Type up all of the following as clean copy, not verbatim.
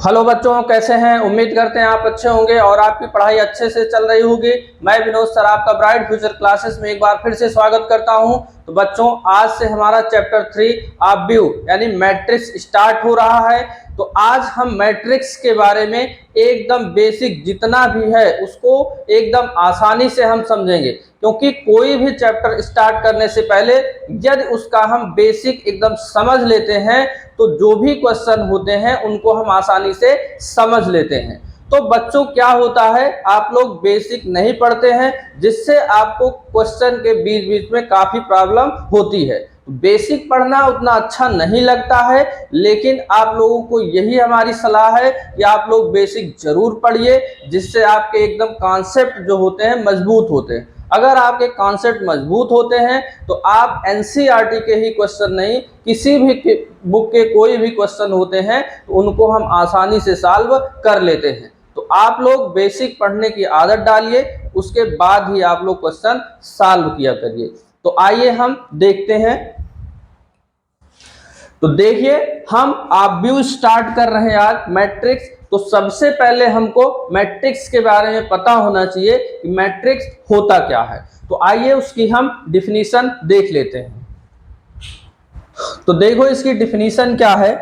Hello बच्चों, कैसे हैं। उम्मीद करते हैं आप अच्छे होंगे और आपकी पढ़ाई अच्छे से चल रही होगी। मैं विनोद सर आपका ब्राइट फ्यूचर क्लासेस में एक बार फिर से स्वागत करता हूं। तो बच्चों, आज से हमारा चैप्टर 3 ऑब्व्यू यानी मैट्रिक्स स्टार्ट हो रहा है। तो आज हम मैट्रिक्स के बारे में एकदम बेसिक जितना भी है उसको एकदम आसानी से हम समझेंगे, क्योंकि कोई भी चैप्टर स्टार्ट करने से पहले यदि उसका हम बेसिक एकदम समझ लेते हैं तो जो भी क्वेश्चन होते हैं उनको हम आसानी से समझ लेते हैं। तो बच्चों, क्या होता है, आप लोग बेसिक नहीं पढ़ते हैं, जिससे आपको क्वेश्चन के बीच बीच में काफी प्रॉब्लम होती है। बेसिक पढ़ना उतना अच्छा नहीं लगता है, लेकिन आप लोगों को यही हमारी सलाह है कि आप लोग बेसिक जरूर पढ़िए, जिससे आपके एकदम कॉन्सेप्ट जो होते हैं मजबूत होते हैं। अगर आपके कॉन्सेप्ट मजबूत होते हैं तो आप एनसीईआरटी के ही क्वेश्चन नहीं, किसी भी बुक के कोई भी क्वेश्चन होते हैं तो उनको हम आसानी से सॉल्व कर लेते हैं। तो आप लोग बेसिक पढ़ने की आदत डालिए, उसके बाद ही आप लोग क्वेश्चन सॉल्व किया करिए। तो आइए हम देखते हैं। तो देखिए, हम ऑब्व्यू स्टार्ट कर रहे हैं आज मैट्रिक्स। तो सबसे पहले हमको मैट्रिक्स के बारे में पता होना चाहिए कि मैट्रिक्स होता क्या है। तो आइए उसकी हम डिफिनीशन देख लेते हैं। तो देखो, इसकी डिफिनीशन क्या है।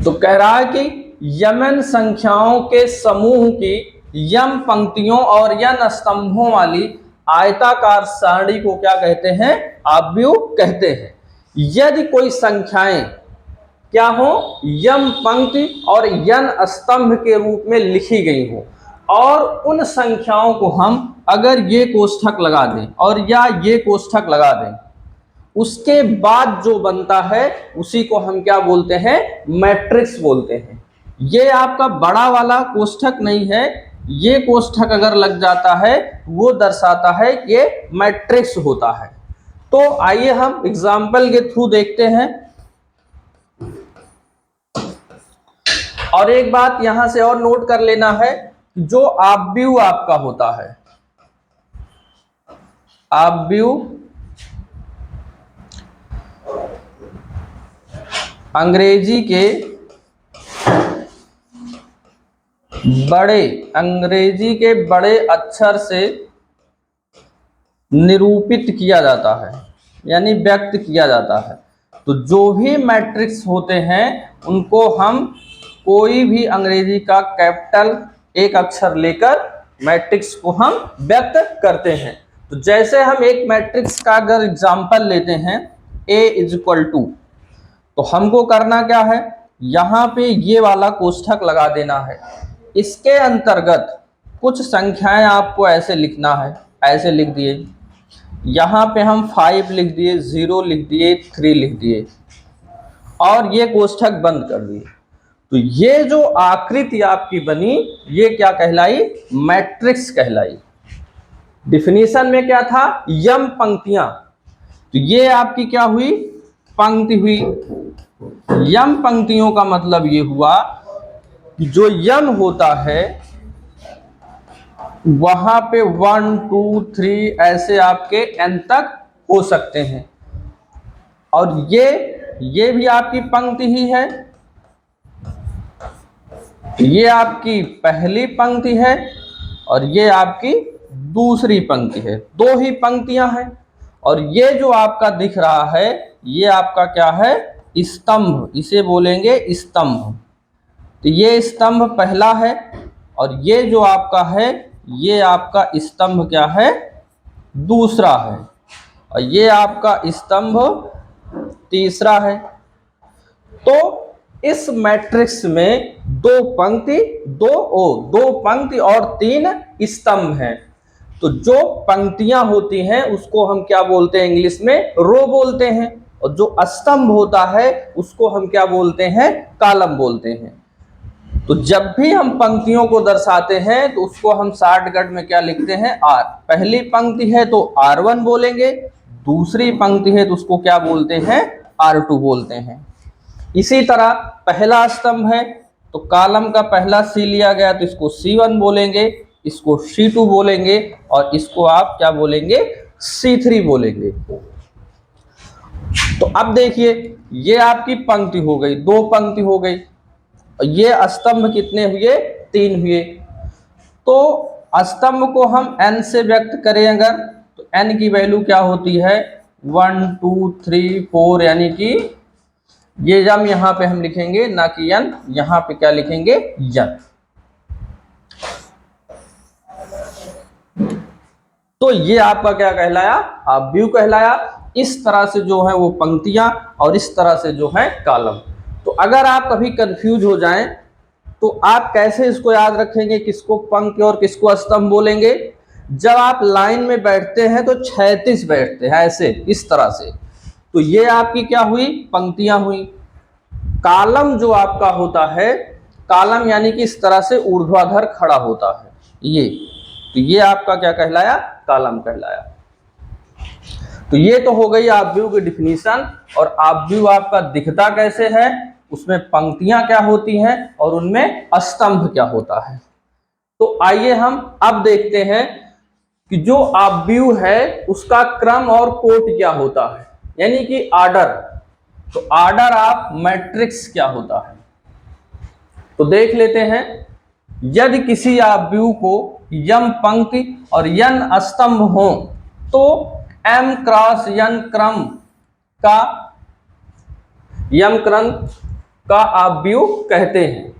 तो कह रहा है कि यमन संख्याओं के समूह की यम पंक्तियों और यन स्तंभों वाली आयताकार सारणी को क्या कहते हैं? ऑब्व्यू कहते हैं। यदि कोई संख्याएं क्या हो, यम पंक्ति और यन स्तंभ के रूप में लिखी गई हो, और उन संख्याओं को हम अगर ये कोष्ठक लगा दें और या ये कोष्ठक लगा दें, उसके बाद जो बनता है उसी को हम क्या बोलते हैं? मैट्रिक्स बोलते हैं। ये आपका बड़ा वाला कोष्ठक नहीं है, ये कोष्ठक अगर लग जाता है वो दर्शाता है कि ये मैट्रिक्स होता है। तो आइए हम एग्जाम्पल के थ्रू देखते हैं। और एक बात यहां से और नोट कर लेना है, जो ऑब्व्यू आपका होता है, ऑब्व्यू अंग्रेजी के बड़े अक्षर से निरूपित किया जाता है, यानी व्यक्त किया जाता है। तो जो भी मैट्रिक्स होते हैं उनको हम कोई भी अंग्रेजी का कैपिटल एक अक्षर लेकर मैट्रिक्स को हम व्यक्त करते हैं। तो जैसे हम एक मैट्रिक्स का अगर एग्जाम्पल लेते हैं, A = तो हमको करना क्या है, यहाँ पे ये वाला कोष्ठक लगा देना है। इसके अंतर्गत कुछ संख्याएं आपको ऐसे लिखना है, ऐसे लिख दिए। यहाँ पे हम 5 लिख दिए, 0 लिख दिए, 3 लिख दिए, और ये कोष्ठक बंद कर दिए। तो ये जो आकृति आपकी बनी, ये क्या कहलाई? मैट्रिक्स कहलाई। डिफिनीशन में क्या था? यम पंक्तियां। तो ये आपकी क्या हुई? पंक्ति हुई। यम पंक्तियों का मतलब ये हुआ कि जो यम होता है वहां पे 1 2 3 ऐसे आपके n तक हो सकते हैं। और ये भी आपकी पंक्ति ही है, ये आपकी पहली पंक्ति है और ये आपकी दूसरी पंक्ति है। दो ही पंक्तियां हैं। और ये जो आपका दिख रहा है ये आपका क्या है? स्तंभ, इसे बोलेंगे स्तंभ। तो ये स्तंभ पहला है और ये जो आपका है ये आपका स्तंभ क्या है? दूसरा है। और ये आपका स्तंभ तीसरा है। तो इस मैट्रिक्स में दो पंक्ति और 3 स्तंभ हैं। तो जो पंक्तियां होती हैं उसको हम क्या बोलते हैं? इंग्लिश में रो बोलते हैं। और जो स्तंभ होता है उसको हम क्या बोलते हैं? कॉलम बोलते हैं। तो जब भी हम पंक्तियों को दर्शाते हैं तो उसको हम शॉर्टकट में क्या लिखते हैं? R। पहली पंक्ति है तो R1 बोलेंगे, दूसरी पंक्ति है तो उसको क्या बोलते हैं? R2 बोलते हैं। इसी तरह पहला स्तंभ है तो कॉलम का पहला C लिया गया तो इसको C1 बोलेंगे, इसको C2 बोलेंगे, और इसको आप क्या बोलेंगे? C3 बोलेंगे। तो अब देखिए ये आपकी पंक्ति हो गई, 2 पंक्ति हो गई, ये स्तंभ कितने हुए, 3 हुए। तो स्तंभ को हम n से व्यक्त करें अगर, तो n की वैल्यू क्या होती है 1 2 3 4, यानी कि ये यम यहां पे हम लिखेंगे ना कि n, यहां पे क्या लिखेंगे यन। तो ये आपका क्या कहलाया, ऑब्व्यू कहलाया। इस तरह से जो है वो पंक्तियां और इस तरह से जो है कॉलम। तो अगर आप कभी कंफ्यूज हो जाएं तो आप कैसे इसको याद रखेंगे, किसको पंक्ति और किसको स्तंभ बोलेंगे। जब आप लाइन में बैठते हैं तो क्षैतिज बैठते हैं ऐसे, इस तरह से, तो ये आपकी क्या हुई, पंक्तियां हुई। कॉलम जो आपका होता है, कॉलम यानी कि इस तरह से ऊर्ध्वाधर खड़ा होता है ये, तो ये आपका क्या कहलाया, कॉलम कहलाया। तो ये तो हो गई ऑब्व्यू की डिफिनीशन। और ऑब्व्यू आपका दिखता कैसे है, उसमें पंक्तियां क्या होती हैं और उनमें स्तंभ क्या होता है। तो आइए हम अब देखते हैं कि जो ऑब्व्यू है उसका क्रम और कोट क्या होता है, यानी कि ऑर्डर। तो ऑर्डर ऑफ मैट्रिक्स क्या होता है, तो देख लेते हैं। यदि किसी ऑब्व्यू को यम पंक्ति और यन स्तंभ हो तो m क्रॉस n क्रम का, यम क्रम का ऑब्व्यू कहते हैं।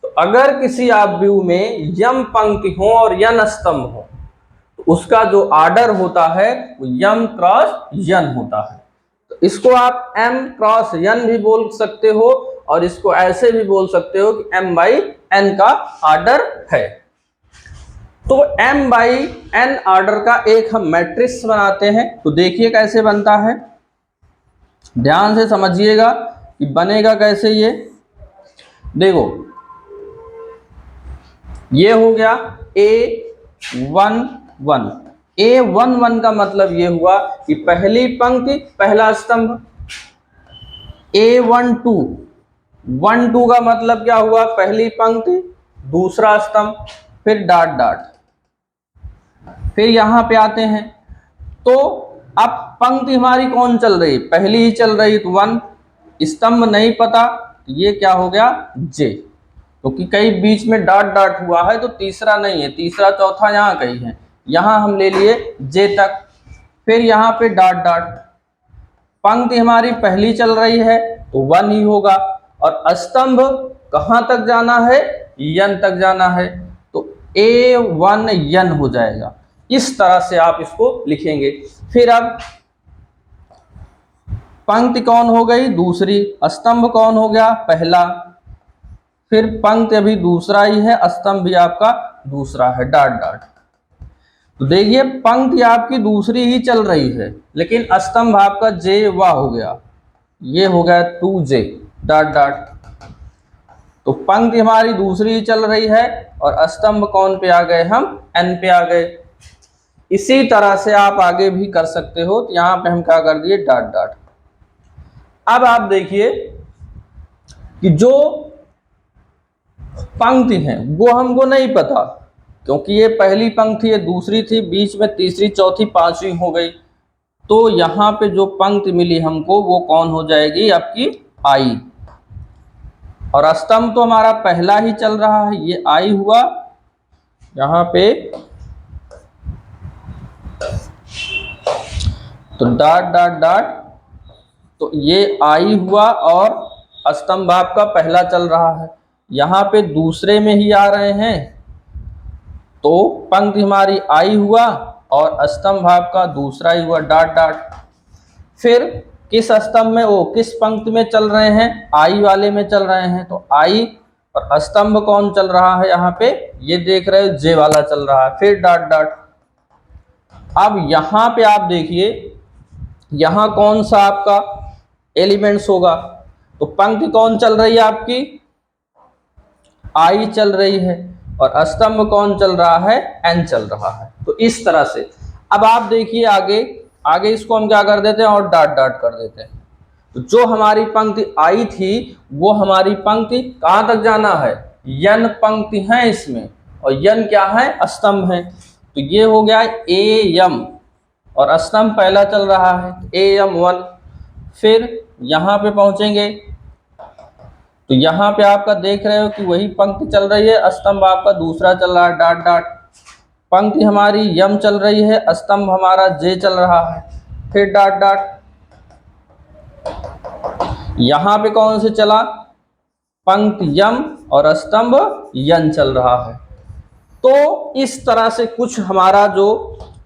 तो अगर किसी ऑब्व्यू में यम पंक्ति हो और n स्तंभ हो तो उसका जो ऑर्डर होता है वो यम क्रॉस n होता है। तो इसको आप m क्रॉस n भी बोल सकते हो और इसको ऐसे भी बोल सकते हो कि m बाई n का ऑर्डर है। तो m बाई n ऑर्डर का एक हम मैट्रिक्स बनाते हैं। तो देखिए कैसे बनता है, ध्यान से समझिएगा कि बनेगा कैसे ये। देखो ये हो गया A11, A11 का मतलब ये हुआ कि पहली पंक्ति पहला स्तंभ। A12, 12 का मतलब क्या हुआ, पहली पंक्ति दूसरा स्तंभ, फिर डॉट डॉट। फिर यहां पे आते हैं तो अब पंक्ति हमारी कौन चल रही, पहली ही चल रही, तो 1, स्तंभ नहीं पता, तो ये क्या हो गया J, क्योंकि कई बीच में डॉट डॉट हुआ है तो तीसरा नहीं है, तीसरा चौथा यहाँ कहीं है, यहाँ हम ले लिए J तक। फिर यहाँ पे डॉट डॉट, पंक्ति हमारी पहली चल रही है तो 1 ही होगा, और स्तंभ कहाँ तक जाना है, n तक जाना है, तो A1n हो जाएगा। इस तरह से आप इसको लिखेंगे। फिर अब पंक्ति कौन हो गई, दूसरी, स्तंभ कौन हो गया, पहला, फिर पंक्ति अभी दूसरा ही है, स्तंभ भी आपका दूसरा है, डॉट डॉट। तो देखिए पंक्ति आपकी दूसरी ही चल रही है लेकिन स्तंभ आपका J वाह हो गया, ये हो गया 2J, डॉट डॉट। तो पंक्ति हमारी दूसरी ही चल रही है और स्तंभ कौन पे आ गए, हम n पे आ गए। इसी तरह से आप आगे भी कर सकते हो। तो यहां पे हम क्या कर दिए, डॉट डॉट। अब आप देखिए कि जो पंक्ति है वो हमको नहीं पता, क्योंकि ये पहली पंक्ति है, दूसरी थी, बीच में तीसरी, चौथी, पांचवी हो गई। तो यहां पे जो पंक्ति मिली हमको वो कौन हो जाएगी, आपकी I। और स्तंभ तो हमारा पहला ही चल रहा है, ये I हुआ यहां पे, तो डॉट डॉट डॉट, तो ये I हुआ और स्तंभ आपका पहला चल रहा है, यहाँ पे दूसरे में ही आ रहे हैं, तो पंक्ति हमारी I हुआ और स्तंभ आपका दूसरा ही हुआ, डॉट डॉट। फिर किस स्तंभ में, वो किस पंक्ति में चल रहे हैं, I वाले में चल रहे हैं, तो I और स्तंभ कौन चल रहा है, यहाँ पे ये देख रहे हो J वाला चल रहा है, फिर डॉट डॉट। अब यहाँ पे आप देखिए यहाँ कौन सा आपका एलिमेंट्स होगा, तो पंक्ति कौन चल रही है आपकी, I चल रही है और स्तंभ कौन चल रहा है, N चल रहा है। तो इस तरह से अब आप देखिए आगे, आगे इसको हम क्या कर देते हैं और डॉट डॉट कर देते हैं। तो जो हमारी पंक्ति I थी वो हमारी पंक्ति कहाँ तक जाना है, n पंक्ति है इसमें और n क्या है, स्तंभ है। तो ये हो गया AM और स्तंभ पहला चल रहा है AM1। फिर यहाँ पे पहुंचेंगे तो यहाँ पे आपका देख रहे हो कि वही पंक्ति चल रही है, स्तंभ आपका दूसरा चल रहा है, डॉट डॉट। पंक्ति हमारी यम चल रही है, स्तंभ हमारा जे चल रहा है, फिर डॉट डॉट। यहाँ पे कौन से चला, पंक्ति यम और स्तंभ यन चल रहा है। तो इस तरह से कुछ हमारा जो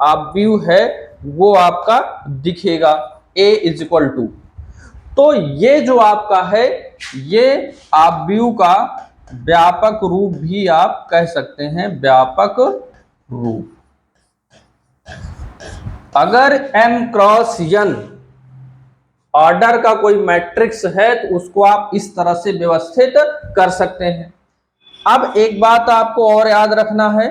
आप व्यू है वो आपका दिखेगा A इज इक्वल टू। तो ये जो आपका है ये आप व्यू का व्यापक रूप भी आप कह सकते हैं, व्यापक रूप। अगर m क्रॉस n ऑर्डर का कोई मैट्रिक्स है तो उसको आप इस तरह से व्यवस्थित कर सकते हैं। अब एक बात आपको और याद रखना है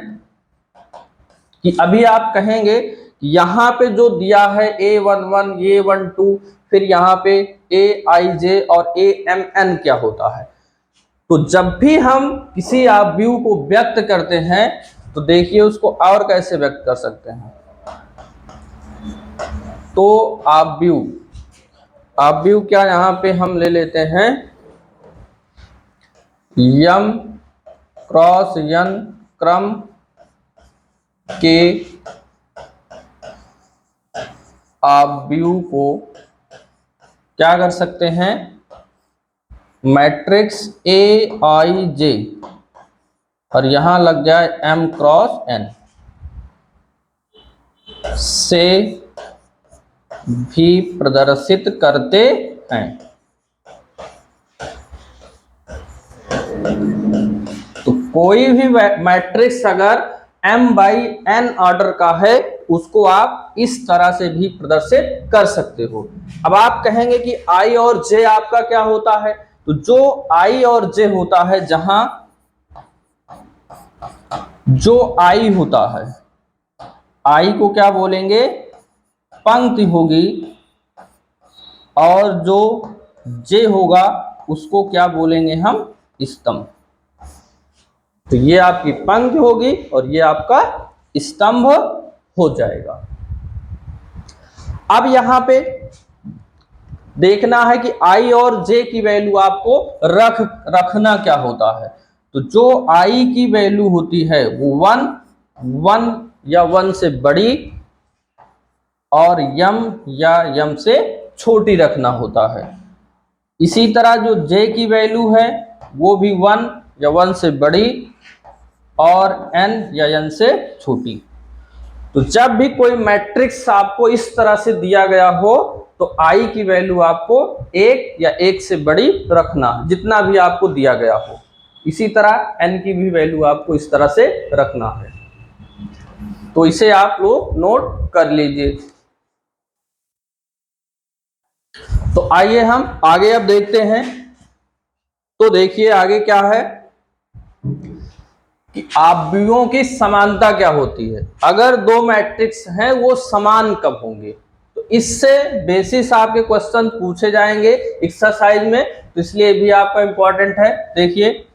कि अभी आप कहेंगे कि यहाँ पे जो दिया है A11, A12, फिर यहाँ पे AIJ और AMN क्या होता है। तो जब भी हम किसी आप व्यू को व्यक्त करते हैं तो देखिए उसको और कैसे व्यक्त कर सकते हैं। तो आप व्यू क्या यहाँ पे हम ले लेते हैं यम क्रॉस n क्रम के आप व्यू को क्या कर सकते हैं, मैट्रिक्स AIJ और यहां लग जाए m क्रॉस n से भी प्रदर्शित करते हैं। तो कोई भी मैट्रिक्स अगर m/n ऑर्डर का है उसको आप इस तरह से भी प्रदर्शित कर सकते हो। अब आप कहेंगे कि I और J आपका क्या होता है, तो जो I और J होता है, जहां जो I होता है, I को क्या बोलेंगे, पंक्ति होगी, और जो J होगा उसको क्या बोलेंगे हम, स्तंभ। तो ये आपकी पंक्ति होगी और ये आपका स्तंभ हो जाएगा। अब यहां पे देखना है कि I और J की वैल्यू आपको रखना क्या होता है। तो जो I की वैल्यू होती है वो 1 या 1 से बड़ी और m या m से छोटी रखना होता है। इसी तरह जो J की वैल्यू है वो भी 1 या 1 से बड़ी और n या n से छोटी। तो जब भी कोई मैट्रिक्स आपको इस तरह से दिया गया हो तो I की वैल्यू आपको 1 या 1 से बड़ी रखना, जितना भी आपको दिया गया हो। इसी तरह n की भी वैल्यू आपको इस तरह से रखना है। तो इसे आप लोग नोट कर लीजिए। तो आइए हम आगे अब देखते हैं। तो देखिए आगे क्या है कि आव्यूहों की समानता क्या होती है। अगर दो मैट्रिक्स हैं वो समान कब होंगे, तो इससे बेसिस आपके क्वेश्चन पूछे जाएंगे एक्सरसाइज में, तो इसलिए भी आपका इंपॉर्टेंट है। देखिए,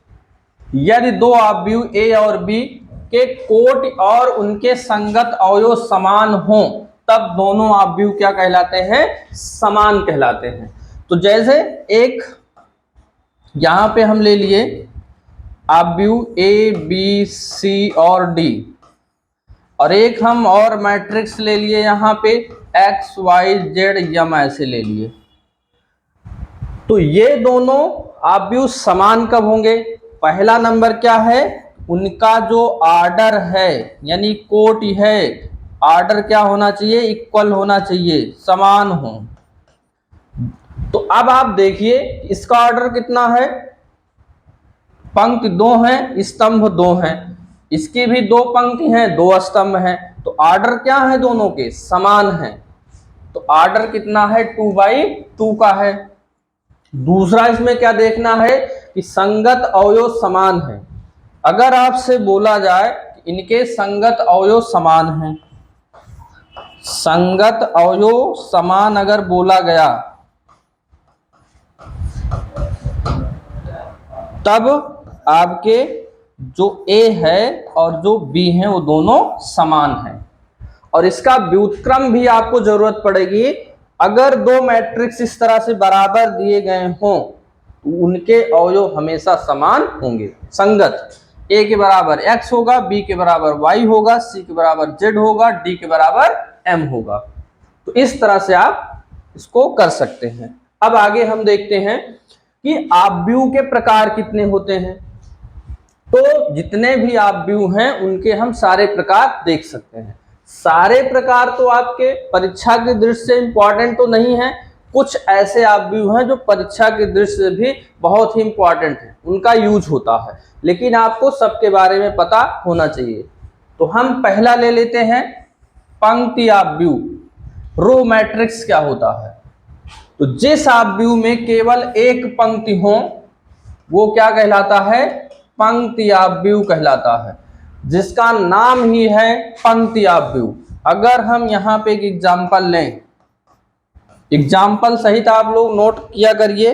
यदि दो आव्यूह A और B के कोटि और उनके संगत अवयव समान हों तब दोनों आव्यूह क्या कहलाते हैं, समान कहलाते हैं। तो जैसे एक यहां पे हम ले लिए आव्यूह A B C और D, और एक हम और मैट्रिक्स ले लिए यहाँ पे X Y Z M ऐसे ले लिए। तो ये दोनों आव्यूह समान कब होंगे, पहला नंबर क्या है, उनका जो ऑर्डर है यानी कोटि है, ऑर्डर क्या होना चाहिए, इक्वल होना चाहिए, समान हो। तो अब आप देखिए इसका ऑर्डर कितना है, पंक्ति 2 है, स्तंभ 2 है, इसकी भी 2 पंक्ति हैं, 2 स्तंभ हैं। तो ऑर्डर क्या है, दोनों के समान है। तो ऑर्डर कितना है, 2/2 का है। दूसरा इसमें क्या देखना है कि संगत अवयव समान है। अगर आपसे बोला जाए कि इनके संगत अवयव समान हैं, संगत अवयव समान अगर बोला गया तब आपके जो A है और जो B है वो दोनों समान हैं। और इसका व्युत्क्रम भी आपको जरूरत पड़ेगी अगर दो मैट्रिक्स इस तरह से बराबर दिए गए हों तो उनके अवयव हमेशा समान होंगे, संगत। ए के बराबर x होगा, बी के बराबर y होगा, सी के बराबर z होगा, डी के बराबर m होगा। तो इस तरह से आप इसको कर सकते हैं। अब आगे हम देखते हैं कि आव्यूह के प्रकार कितने होते हैं। तो जितने भी आव्यूह हैं उनके हम सारे प्रकार देख सकते हैं। सारे प्रकार तो आपके परीक्षा की दृष्टि से इंपॉर्टेंट तो नहीं है, कुछ ऐसे आव्यूह हैं जो परीक्षा की दृष्टि से भी बहुत ही इंपॉर्टेंट है, उनका यूज होता है, लेकिन आपको सबके बारे में पता होना चाहिए। तो हम पहला ले लेते हैं पंक्ति आव्यूह। रो मैट्रिक्स क्या होता है? तो जिस आव्यूह में केवल एक पंक्ति हो वो क्या कहलाता है? पंक्ति आव्यूह कहलाता है, जिसका नाम ही है पंक्ति आव्यूह। अगर हम यहाँ पे एक एग्जाम्पल लें, एग्जाम्पल सहित आप लोग नोट किया करिए।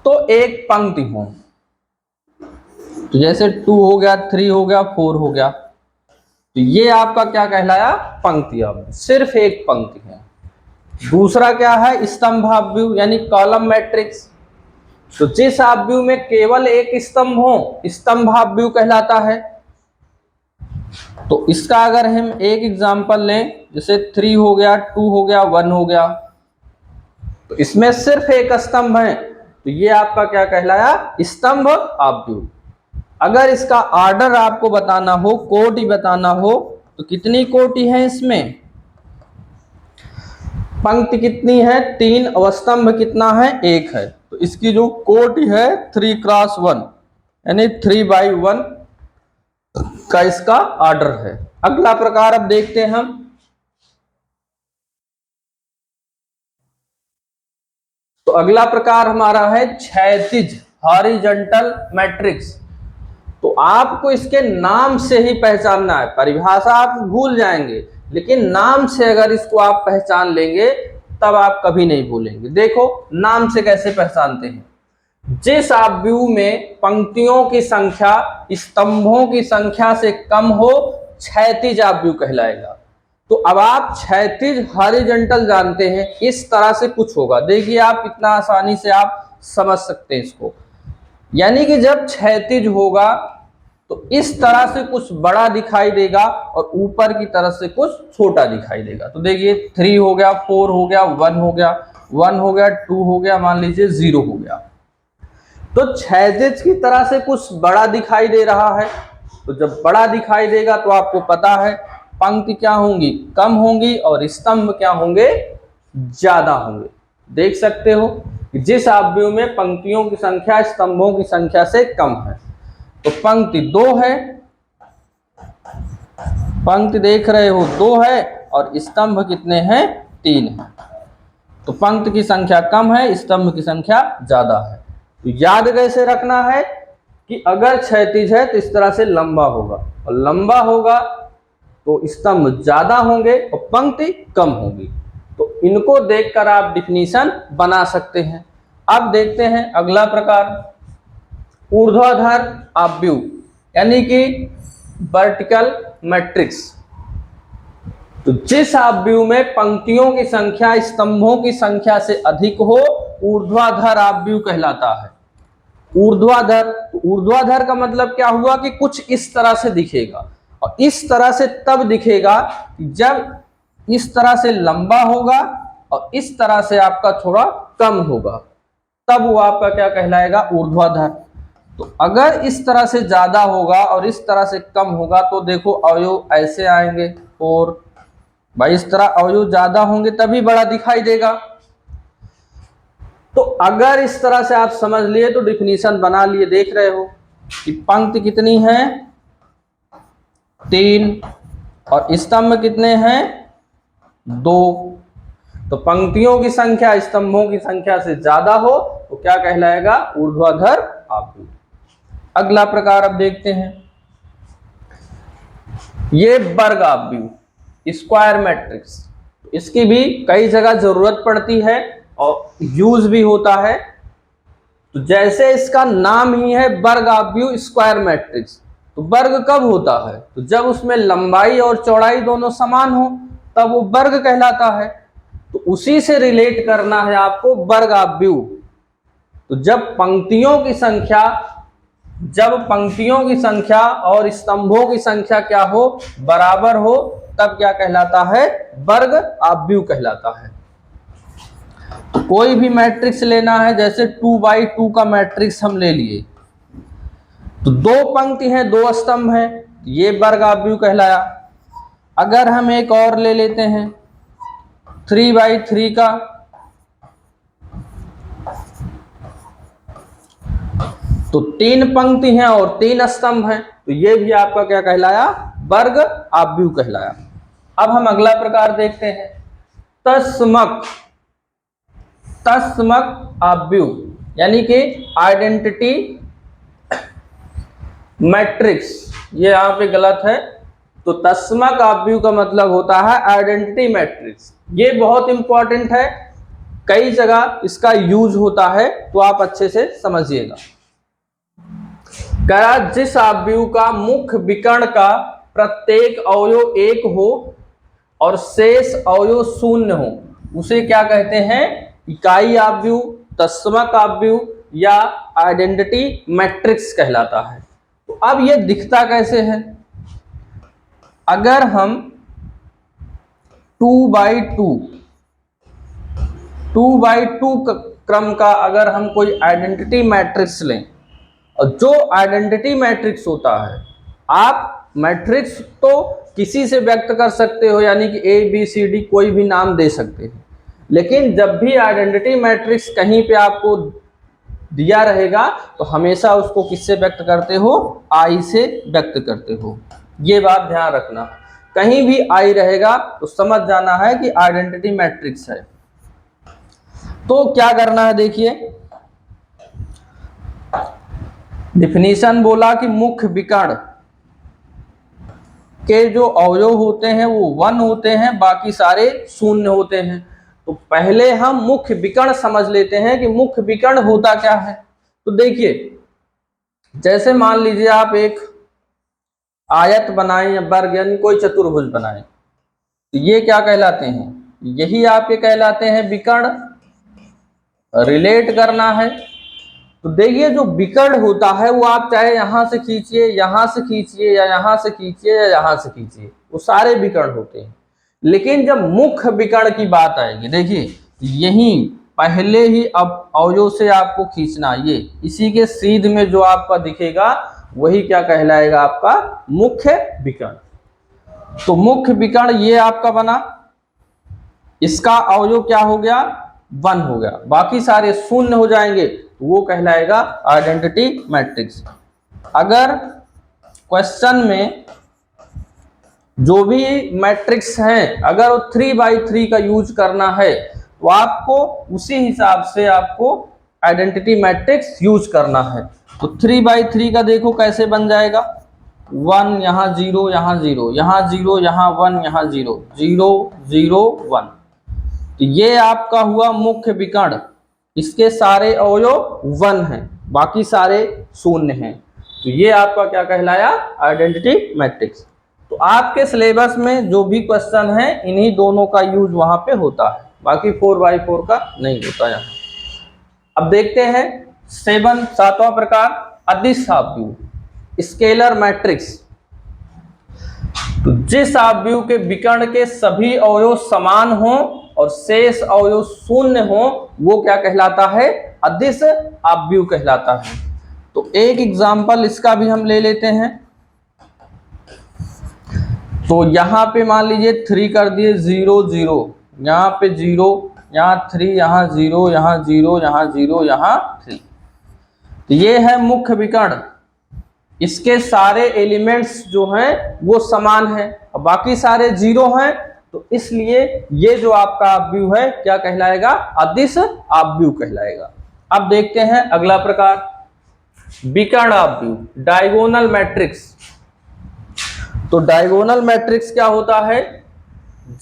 तो एक पंक्ति हो, तो जैसे 2 हो गया, 3 हो गया, 4 हो गया, तो ये आपका क्या कहलाया? पंक्ति आव्यूह, सिर्फ एक पंक्ति है। दूसरा क्या है? स्तंभाव्यूह यानी कॉलम मैट्रिक्स। तो जिस आव्यूह में केवल एक स्तंभ हो स्तंभाव्यूह कहलाता है। तो इसका अगर हम एक एग्जांपल लें, जैसे 3 हो गया, 2 हो गया, 1 हो गया, तो इसमें सिर्फ एक स्तंभ है, तो ये आपका क्या कहलाया? स्तंभ आव्यूह। अगर इसका ऑर्डर आपको बताना हो, कोटि बताना हो, तो कितनी कोटि है इसमें? पंक्ति कितनी है? 3, और स्तंभ कितना है? 1 है। तो इसकी जो कोटि है 3x1 यानी 3/1 का इसका ऑर्डर है। अगला प्रकार अब देखते हैं हम। तो अगला प्रकार हमारा है क्षैतिज हॉरिजॉन्टल मैट्रिक्स। तो आपको इसके नाम से ही पहचानना है, परिभाषा आप भूल जाएंगे, लेकिन नाम से अगर इसको आप पहचान लेंगे तब आप कभी नहीं भूलेंगे। देखो नाम से कैसे पहचानते हैं। जिस आव्यूह में पंक्तियों की संख्या स्तंभों की संख्या से कम हो क्षैतिज आव्यूह कहलाएगा। तो अब आप क्षैतिज हॉरिजॉन्टल जानते हैं, इस तरह से कुछ होगा। देखिए आप कितना आसानी से आप समझ सकते हैं इसको। यानी कि जब क्षैतिज होगा तो इस तरह से कुछ बड़ा दिखाई देगा और ऊपर की तरफ से कुछ छोटा दिखाई देगा। तो देखिए 3 हो गया, 4 हो गया, 1 हो गया, 1 हो गया, 2 हो गया, मान लीजिए 0 हो गया। तो क्षैतिज की तरह से कुछ बड़ा दिखाई दे रहा है। तो जब बड़ा दिखाई देगा तो आपको पता है पंक्ति क्या होंगी? कम होंगी, और स्तंभ क्या होंगे? ज्यादा होंगे। देख सकते हो जिस आव्यूह में पंक्तियों की संख्या स्तंभों की संख्या से कम है। तो पंक्ति 2 है, पंक्ति देख रहे हो 2 है, और स्तंभ कितने हैं? 3 है। तो पंक्ति की संख्या कम है, स्तंभ की संख्या ज्यादा है। तो याद कैसे रखना है कि अगर क्षैतिज है तो इस तरह से लंबा होगा, और लंबा होगा तो स्तंभ ज्यादा होंगे और पंक्ति कम होगी। तो इनको देखकर आप डिफिनीशन बना सकते हैं। अब देखते हैं अगला प्रकार ऊर्ध्वाधर आव्यूह यानी कि वर्टिकल मैट्रिक्स। तो जिस आव्यूह में पंक्तियों की संख्या स्तंभों की संख्या से अधिक हो ऊर्ध्वाधर आव्यूह कहलाता है। ऊर्ध्वाधर, तो ऊर्ध्वाधर का मतलब क्या हुआ कि कुछ इस तरह से दिखेगा, और इस तरह से तब दिखेगा जब इस तरह से लंबा होगा और इस तरह से आपका थोड़ा कम होगा, तब वो आपका क्या कहलाएगा? ऊर्ध्वाधर। तो अगर इस तरह से ज्यादा होगा और इस तरह से कम होगा तो देखो अवयव ऐसे आएंगे, और भाई इस तरह अवयव ज्यादा होंगे तभी बड़ा दिखाई देगा। तो अगर इस तरह से आप समझ लिए तो डिफिनीशन बना लिए। देख रहे हो कि पंक्ति कितनी है? 3, और स्तंभ कितने हैं? 2। तो पंक्तियों की संख्या स्तंभों की संख्या से ज्यादा हो तो क्या कहलाएगा? ऊर्ध्वाधर आव्यूह। अगला प्रकार अब देखते हैं, ये वर्ग आव्यूह स्क्वायर मैट्रिक्स। इसकी भी कई जगह जरूरत पड़ती है और यूज भी होता है। तो जैसे इसका नाम ही है वर्ग आव्यूह स्क्वायर मैट्रिक्स, तो वर्ग कब होता है? तो जब उसमें लंबाई और चौड़ाई दोनों समान हो तब वो वर्ग कहलाता है। तो उसी से रिलेट करना है आपको वर्ग आव्यूह। तो जब पंक्तियों की संख्या और स्तंभों की संख्या क्या हो, बराबर हो, तब क्या कहलाता है? वर्ग आव्यूह कहलाता है। तो कोई भी मैट्रिक्स लेना है, जैसे 2x2 का मैट्रिक्स हम ले लिए, तो 2 पंक्ति हैं, 2 स्तंभ हैं, ये वर्ग आव्यूह कहलाया। अगर हम एक और ले लेते हैं 3x3 का, तो 3 पंक्ति हैं और 3 स्तंभ हैं, तो ये भी आपका क्या कहलाया? वर्ग आव्यूह कहलाया। अब हम अगला प्रकार देखते हैं, तत्समक आव्यूह, यानी कि आइडेंटिटी मैट्रिक्स। ये यहां पे गलत है। तो तत्समक आव्यूह का मतलब होता है आइडेंटिटी मैट्रिक्स। ये बहुत इंपॉर्टेंट है, कई जगह इसका यूज होता है, तो आप अच्छे से समझिएगा। कह रहा जिस आव्यूह का मुख्य विकर्ण का प्रत्येक अवयव 1 हो और शेष अवयव 0 हो, उसे क्या कहते हैं? इकाई आव्यूह, तत्समक आव्यूह या आइडेंटिटी मैट्रिक्स कहलाता है। तो अब ये दिखता कैसे है? अगर हम 2x2 क्रम का अगर हम कोई आइडेंटिटी मैट्रिक्स लें, और जो आइडेंटिटी मैट्रिक्स होता है, आप मैट्रिक्स तो किसी से व्यक्त कर सकते हो, यानी कि ABCD कोई भी नाम दे सकते हैं, लेकिन जब भी आइडेंटिटी मैट्रिक्स कहीं पे आपको दिया रहेगा तो हमेशा उसको किससे व्यक्त करते हो? I से व्यक्त करते हो। ये बात ध्यान रखना, कहीं भी I रहेगा तो समझ जाना है कि आइडेंटिटी मैट्रिक्स है। तो क्या करना है, देखिए डिफिनीशन बोला कि मुख्य विकर्ण के जो अवयव होते हैं वो 1 होते हैं, बाकी सारे 0 होते हैं। तो पहले हम मुख्य विकर्ण समझ लेते हैं कि मुख्य विकर्ण होता क्या है। तो देखिए, जैसे मान लीजिए आप एक आयत बनाएं या वर्ग यानी कोई चतुर्भुज बनाएं, तो ये क्या कहलाते हैं? यही आपके कहलाते हैं विकर्ण। रिलेट करना है तो देखिए, जो विकर्ण होता है वो आप चाहे यहां से खींचिए, यहां से खींचिए, या यहां से खींचिए, या यहां से खींचिए, वो सारे विकर्ण होते हैं। लेकिन जब मुख्य विकर्ण की बात आएगी, देखिए यही पहले ही अब अवयव से आपको खींचना, ये इसी के सीध में जो आपका दिखेगा वही क्या कहलाएगा? आपका मुख्य विकर्ण। तो मुख्य विकर्ण ये आपका बना, इसका अवयव क्या हो गया? 1 हो गया, बाकी सारे 0 हो जाएंगे, तो वो कहलाएगा आइडेंटिटी मैट्रिक्स। अगर क्वेश्चन में जो भी मैट्रिक्स है, अगर वो 3x3 का यूज करना है, तो आपको उसी हिसाब से आपको आइडेंटिटी मैट्रिक्स यूज करना है। तो 3x3 का देखो कैसे बन जाएगा? 1 यहाँ 0, यहाँ 0, यहाँ 0, यहाँ 1, यहाँ 0, 0 0 1। तो ये आपका हुआ मुख्य विकर्ण, इसके सारे अवयव 1 हैं, बाकी सारे 0 हैं। तो ये आपका क्या कहलाया? Identity matrix. तो आपके सिलेबस में जो भी क्वेश्चन है, इन्हीं दोनों का यूज वहां पे होता है, बाकी 4x4 का नहीं होता यहाँ। अब देखते हैं 7वां प्रकार, अदिश आव्यूह, स्केलर मैट्रिक्स। तो जिस आव्यूह के विकर्ण के सभी अवयव समान हों और शेष अवयव 0 हो, वो क्या कहलाता है? अदिश आव्यूह कहलाता है। तो एक एग्जांपल इसका भी हम ले लेते हैं। तो यहाँ पे मान लीजिए 3 कर दिए, 0 0, यहाँ पे 0, यहाँ 3, यहाँ 0, यहाँ 0, यहाँ 0, यहाँ 3। तो ये है मुख्य विकर्ण, इसके सारे एलिमेंट्स जो हैं वो समान हैं और बाकी सारे 0 हैं, तो इसलिए ये जो आपका आव्यूह है क्या कहलाएगा? अदिश आव्यूह कहलाएगा। अब देखते हैं अगला प्रकार, विकर्ण आव्यूह, डायगोनल मैट्रिक्स। तो डायगोनल मैट्रिक्स क्या होता है?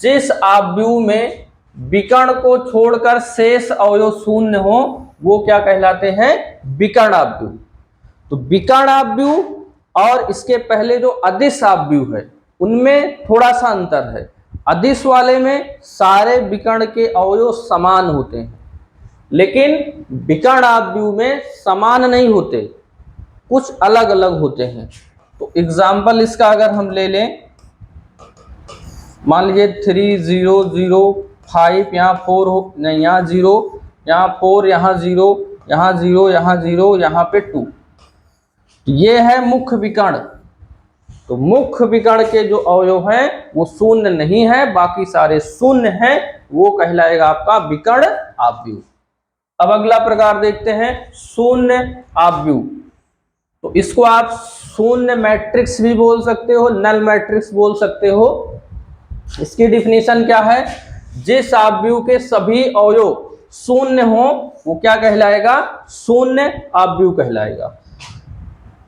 जिस आव्यूह में विकर्ण को छोड़कर शेष अवयव 0 हो, वो क्या कहलाते हैं? विकर्ण आव्यूह। तो विकर्ण आव्यूह और इसके पहले जो अदिश अपव्यूह है उनमें थोड़ा सा अंतर है। अदिश वाले में सारे विकर्ण के अवयव समान होते हैं, लेकिन विकर्ण अपव्यूह में समान नहीं होते, कुछ अलग अलग होते हैं। तो एग्जाम्पल इसका अगर हम ले लें, मान लीजिए 3 0 0 5, यहाँ 4 हो, नहीं यहाँ 0, यहाँ 4, यहाँ 0, यहाँ 0, यहाँ 0, यहाँ पे 2। ये है मुख्य विकर्ण। तो मुख्य विकर्ण के जो अवयव हैं वो शून्य नहीं है, बाकी सारे शून्य हैं, वो कहलाएगा आपका विकर्ण अपव्यूह। अब अगला प्रकार देखते हैं शून्य अपव्यूह। तो इसको आप शून्य मैट्रिक्स भी बोल सकते हो, नल मैट्रिक्स बोल सकते हो। इसकी डिफिनीशन क्या है? जिस अपव्यूह के सभी अवयव शून्य हो वो क्या कहलाएगा? शून्य अपव्यूह कहलाएगा।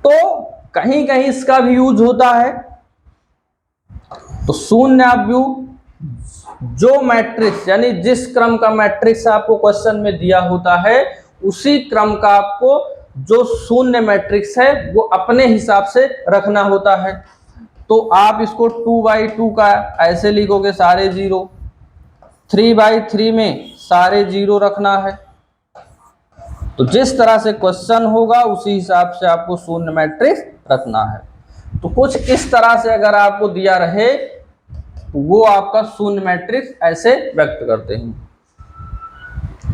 तो कहीं कहीं इसका भी यूज होता है। तो शून्य अपव्यूह जो मैट्रिक्स, यानी जिस क्रम का मैट्रिक्स आपको क्वेश्चन में दिया होता है उसी क्रम का आपको जो शून्य मैट्रिक्स है वो अपने हिसाब से रखना होता है। तो आप इसको 2/2 का ऐसे लिखोगे सारे 0, 3/3 में सारे 0 रखना है। तो जिस तरह से क्वेश्चन होगा उसी हिसाब से आपको शून्य मैट्रिक्स रखना है। तो कुछ इस तरह से अगर आपको दिया रहे तो वो आपका शून्य मैट्रिक्स ऐसे व्यक्त करते हैं।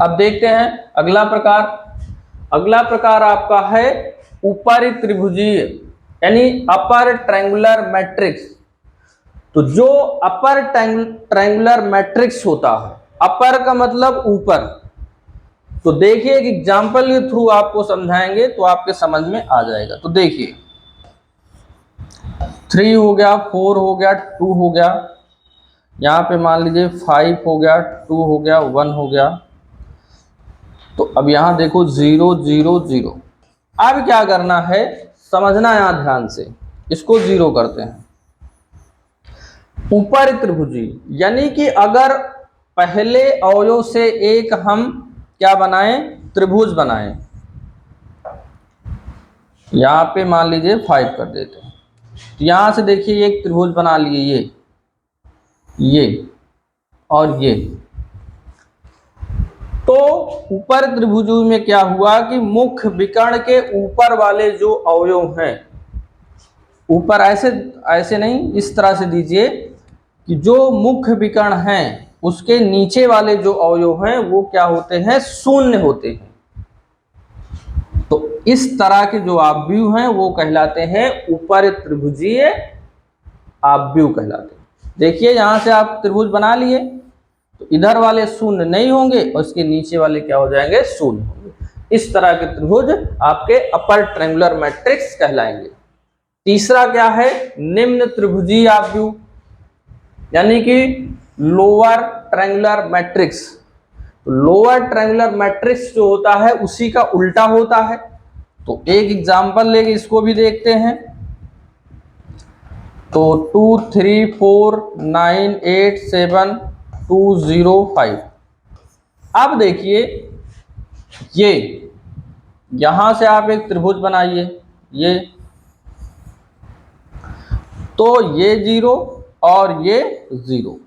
अब देखते हैं अगला प्रकार। अगला प्रकार आपका है ऊपरी त्रिभुजीय, यानी अपर ट्रायंगुलर मैट्रिक्स। तो जो अपर ट्रायंगुलर मैट्रिक्स होता है, अपर का मतलब ऊपर। तो देखिए एक एग्जाम्पल के थ्रू आपको समझाएंगे तो आपके समझ में आ जाएगा। तो देखिए 3 हो गया, 4 हो गया, 2 हो गया, यहाँ पे मान लीजिए 5 हो गया, 2 हो गया, 1 हो गया। तो अब यहाँ देखो 0 0 0। अब क्या करना है समझना यहाँ ध्यान से, इसको 0 करते हैं। ऊपरी त्रिभुजी यानी कि अगर पहले अवयव से एक हम क्या बनाएं? त्रिभुज बनाएं। यहाँ पे मान लीजिए 5 कर देते हैं। तो यहाँ से देखिए एक त्रिभुज बना लिए, ये और ये। तो ऊपर त्रिभुज में क्या हुआ कि मुख्य विकर्ण के ऊपर वाले जो अवयव हैं, ऊपर ऐसे ऐसे नहीं, इस तरह से दीजिए कि जो मुख्य विकर्ण हैं उसके नीचे वाले जो अवयव हैं वो क्या होते हैं? शून्य होते हैं। तो इस तरह के जो अपव्यूह हैं वो कहलाते हैं ऊपरी त्रिभुजीय अपव्यूह कहलाते हैं। देखिए यहां से आप त्रिभुज बना लिए तो इधर वाले शून्य नहीं होंगे और इसके नीचे वाले क्या हो जाएंगे? शून्य होंगे। इस तरह के त्रिभुज आपके अपर ट्रायंगुलर मैट्रिक्स कहलाएंगे। तीसरा क्या है? निम्न त्रिभुजीय अपव्यूह, यानी कि lower triangular matrix. Lower triangular matrix जो होता है उसी का उल्टा होता है। तो एक एग्जांपल लेके इसको भी देखते हैं। तो 2 3 4 9 8 7 2 0 5। अब देखिए ये यहां से आप एक त्रिभुज बनाइए, ये तो ये 0 और ये 0।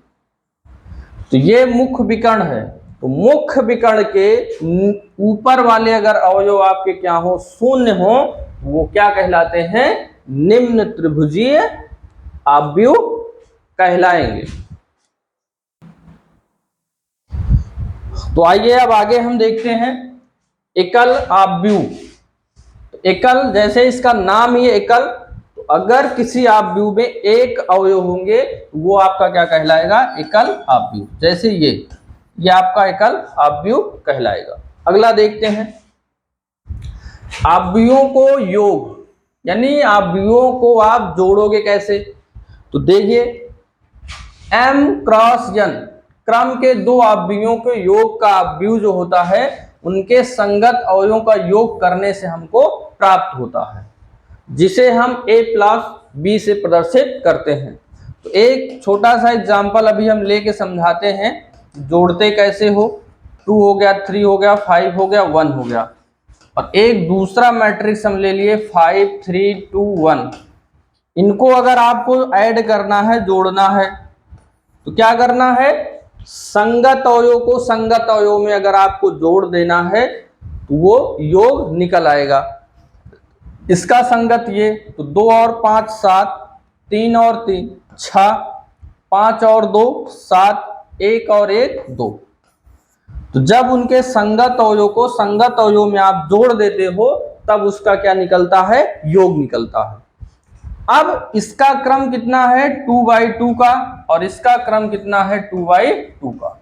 तो ये मुख्य विकर्ण है। तो मुख्य विकर्ण के ऊपर वाले अगर अवयव आपके क्या हो? शून्य हो, वो क्या कहलाते हैं? निम्न त्रिभुजीय अपव्यूह कहलाएंगे। तो आइए अब आगे हम देखते हैं एकल अपव्यूह। एकल जैसे इसका नाम ही एकल, तो अगर किसी अपव्यूह में एक अवयव होंगे वो आपका क्या कहलाएगा? एकल अपव्यूह। जैसे ये आपका एकल अपव्यूह कहलाएगा। अगला देखते हैं अपव्यूहों को योग, यानी अपव्यूहों को आप जोड़ोगे कैसे? तो देखिए m क्रॉस n क्रम के दो अपव्यूहों के योग का अपव्यूह जो होता है उनके संगत अवयवों का योग करने से हमको प्राप्त होता है, जिसे हम a प्लस b से प्रदर्शित करते हैं। तो एक छोटा सा एग्जाम्पल अभी हम लेके समझाते हैं जोड़ते कैसे हो। 2 हो गया, 3 हो गया, 5 हो गया, 1 हो गया। और एक दूसरा मैट्रिक्स हम ले लिए 5 3 2 1। इनको अगर आपको ऐड करना है, जोड़ना है, तो क्या करना है, संगत अवयव को संगत अवयव में अगर आपको जोड़ देना है तो वो योग निकल आएगा। इसका संगत ये, तो 2 और 5 7, 3 और 3 6, 5 और 2 7, 1 और 1 2। तो जब उनके संगत अवयव को संगत अवयव में आप जोड़ देते हो तब उसका क्या निकलता है, योग निकलता है। अब इसका क्रम कितना है, 2/2 का, और इसका क्रम कितना है, 2/2 का।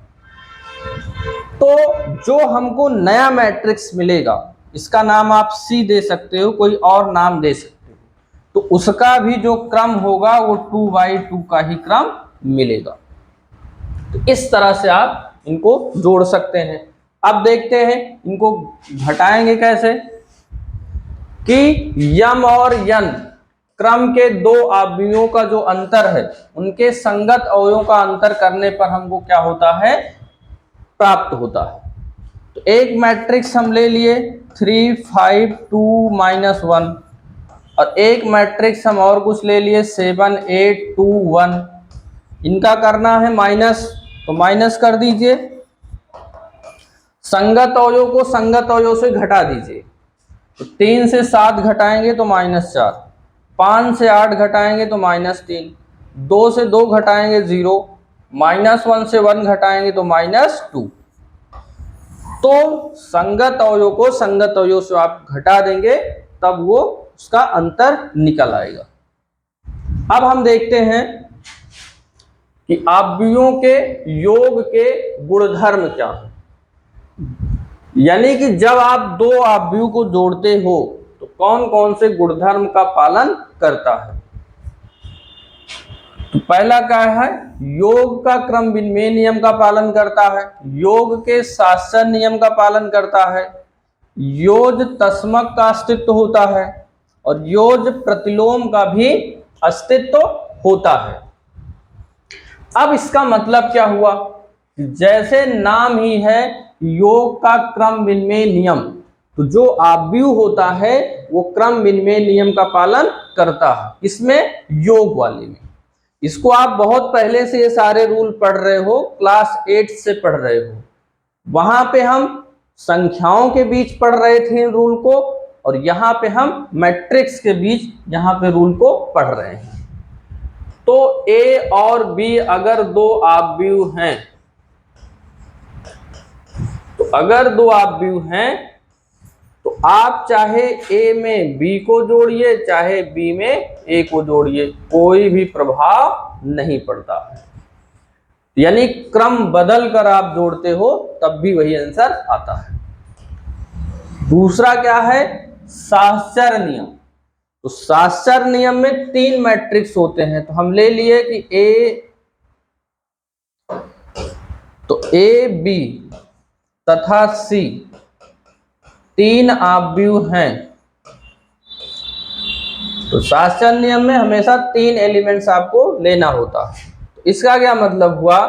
तो जो हमको नया मैट्रिक्स मिलेगा, इसका नाम आप C दे सकते हो, कोई और नाम दे सकते हो, तो उसका भी जो क्रम होगा वो 2/2 का ही क्रम मिलेगा। तो इस तरह से आप इनको जोड़ सकते हैं। अब देखते हैं इनको घटाएंगे कैसे, कि यम और यन क्रम के दो अवयवों का जो अंतर है, उनके संगत अवयवों का अंतर करने पर हमको क्या होता है, प्राप्त होता है। तो एक मैट्रिक्स हम ले लिए 3 5 2 -1, और एक मैट्रिक्स हम और कुछ ले लिए 7 8 2 1। इनका करना है माइनस, तो माइनस कर दीजिए। संगत अवयव को संगत अवयव से घटा दीजिए, तो 3 से 7 घटाएंगे तो -4, 5 से 8 घटाएंगे तो -3, 2 से 2 घटाएंगे 0, -1 से 1 घटाएंगे तो -2। तो संगत अवयव को संगत अवयव से आप घटा देंगे तब वो उसका अंतर निकल आएगा। अब हम देखते हैं कि अवयवों के योग के गुणधर्म क्या है। यानी कि जब आप दो अवयव को जोड़ते हो तो कौन कौन से गुणधर्म का पालन करता है। तो पहला क्या है, योग का क्रम विनिमय नियम का पालन करता है, योग के शास्त्र नियम का पालन करता है, योज तस्मक का अस्तित्व होता है, और योज प्रतिलोम का भी अस्तित्व होता है। अब इसका मतलब क्या हुआ, जैसे नाम ही है योग का क्रम विनिमय नियम, तो जो अवयव होता है वो क्रम विनिमय नियम का पालन करता है। इसमें योग वाले में, इसको आप बहुत पहले से ये सारे रूल पढ़ रहे हो, क्लास 8 से पढ़ रहे हो। वहां पे हम संख्याओं के बीच पढ़ रहे थे रूल को, और यहाँ पे हम मैट्रिक्स के बीच यहाँ पे रूल को पढ़ रहे हैं। तो A और B अगर दो अवयव हैं, तो अगर दो अवयव हैं तो आप चाहे A में B को जोड़िए, चाहे B में A को जोड़िए, कोई भी प्रभाव नहीं पड़ता है। यानी क्रम बदल कर आप जोड़ते हो तब भी वही आंसर आता है। दूसरा क्या है, साहचर्य नियम। तो साहचर्य नियम में 3 मैट्रिक्स होते हैं, तो हम ले लिए कि A B तथा C 3 अवयव हैं। तो साहचर्य नियम में हमेशा 3 एलिमेंट्स आपको लेना होता है। तो इसका क्या मतलब हुआ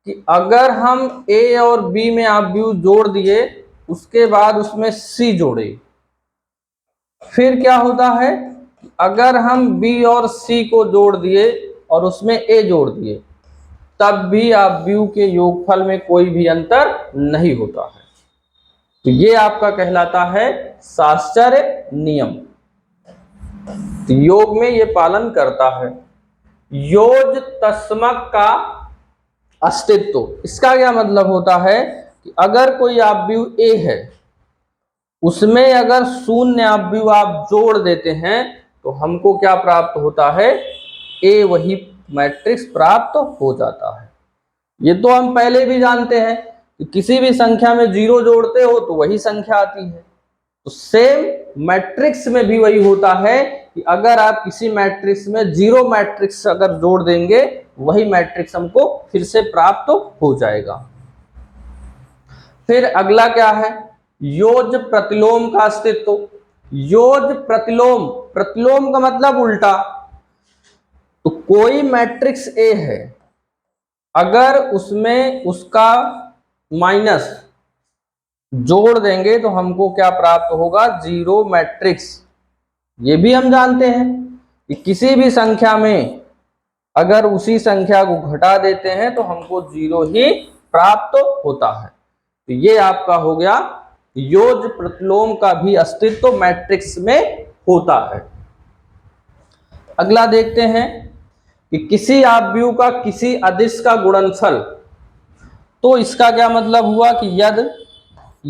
कि अगर हम A और B में अवयव जोड़ दिए, उसके बाद उसमें C जोड़े, फिर क्या होता है, अगर हम B और C को जोड़ दिए और उसमें A जोड़ दिए, तब भी अवयव के योगफल में कोई भी अंतर नहीं होता है। तो ये आपका कहलाता है साहचर्य नियम। तो योग में ये पालन करता है। योज तस्मक का अस्तित्व, इसका क्या मतलब होता है कि अगर कोई अवयव A है, उसमें अगर शून्य अवयव आप जोड़ देते हैं तो हमको क्या प्राप्त होता है, A वही मैट्रिक्स प्राप्त हो जाता है। ये तो हम पहले भी जानते हैं कि किसी भी संख्या में 0 जोड़ते हो तो वही संख्या आती है। तो सेम मैट्रिक्स में भी वही होता है कि अगर आप किसी मैट्रिक्स में 0 मैट्रिक्स अगर जोड़ देंगे, वही मैट्रिक्स हमको फिर से प्राप्त हो जाएगा। फिर अगला क्या है, योज प्रतिलोम का अस्तित्व। योज प्रतिलोम, प्रतिलोम का मतलब उल्टा। तो कोई मैट्रिक्स A है, अगर उसमें उसका माइनस जोड़ देंगे तो हमको क्या प्राप्त होगा, जीरो मैट्रिक्स। ये भी हम जानते हैं कि किसी भी संख्या में अगर उसी संख्या को घटा देते हैं तो हमको जीरो ही प्राप्त होता है। तो ये आपका हो गया, योज्य प्रतिलोम का भी अस्तित्व मैट्रिक्स में होता है। अगला देखते हैं कि किसी आव्यूह का किसी अदिश का गुणनफल। तो इसका क्या मतलब हुआ कि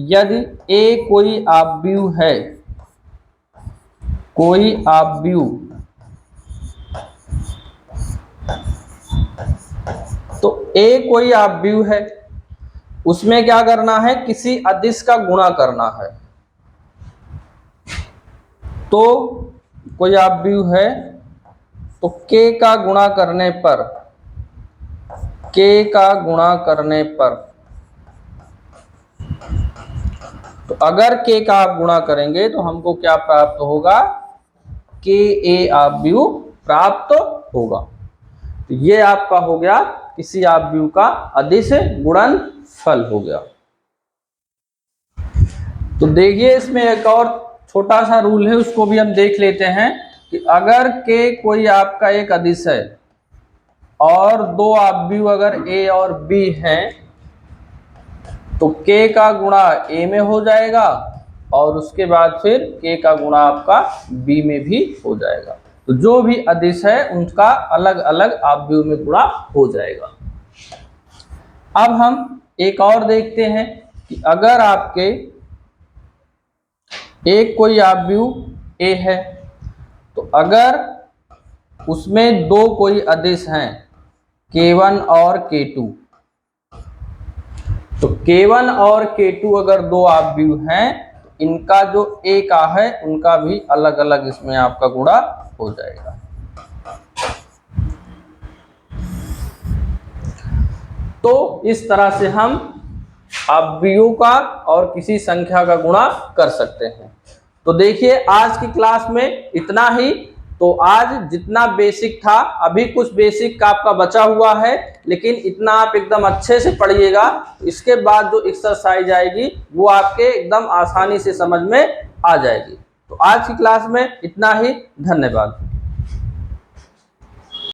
यदि ए कोई आव्यूह है, कोई आव्यूह, तो ए कोई आव्यूह है, उसमें क्या करना है, किसी अदिश का गुणा करना है। तो कोई आव्यूह है तो k का गुणा करने पर, तो अगर k का आप गुणा करेंगे तो हमको क्या प्राप्त होगा, k a आव्यूह प्राप्त होगा। तो ये आपका हो गया किसी आव्यूह का अदिश गुणनफल हो गया। तो देखिए इसमें एक और छोटा सा रूल है, उसको भी हम देख लेते हैं कि अगर k कोई आपका एक अदिश है और दो आव्यूह अगर a और b हैं, तो k का गुणा a में हो जाएगा और उसके बाद फिर k का गुणा आपका b में भी हो जाएगा। तो जो भी अदिश है उनका अलग अलग आव्यूह में गुणा हो जाएगा। अब हम एक और देखते हैं कि अगर आपके एक कोई आव्यूह a है, तो अगर उसमें दो कोई अदिश हैं k1 और k2, तो k1 और k2 अगर दो आव्यूह हैं तो इनका जो a का है उनका भी अलग अलग इसमें आपका गुणा हो जाएगा। तो इस तरह से हम आव्यूह का और किसी संख्या का गुणा कर सकते हैं। तो देखिए आज की क्लास में इतना ही। तो आज जितना बेसिक था, अभी कुछ बेसिक का आपका बचा हुआ है, लेकिन इतना आप एकदम अच्छे से पढ़िएगा। इसके बाद जो एक्सरसाइज आएगी वो आपके एकदम आसानी से समझ में आ जाएगी। तो आज की क्लास में इतना ही। धन्यवाद।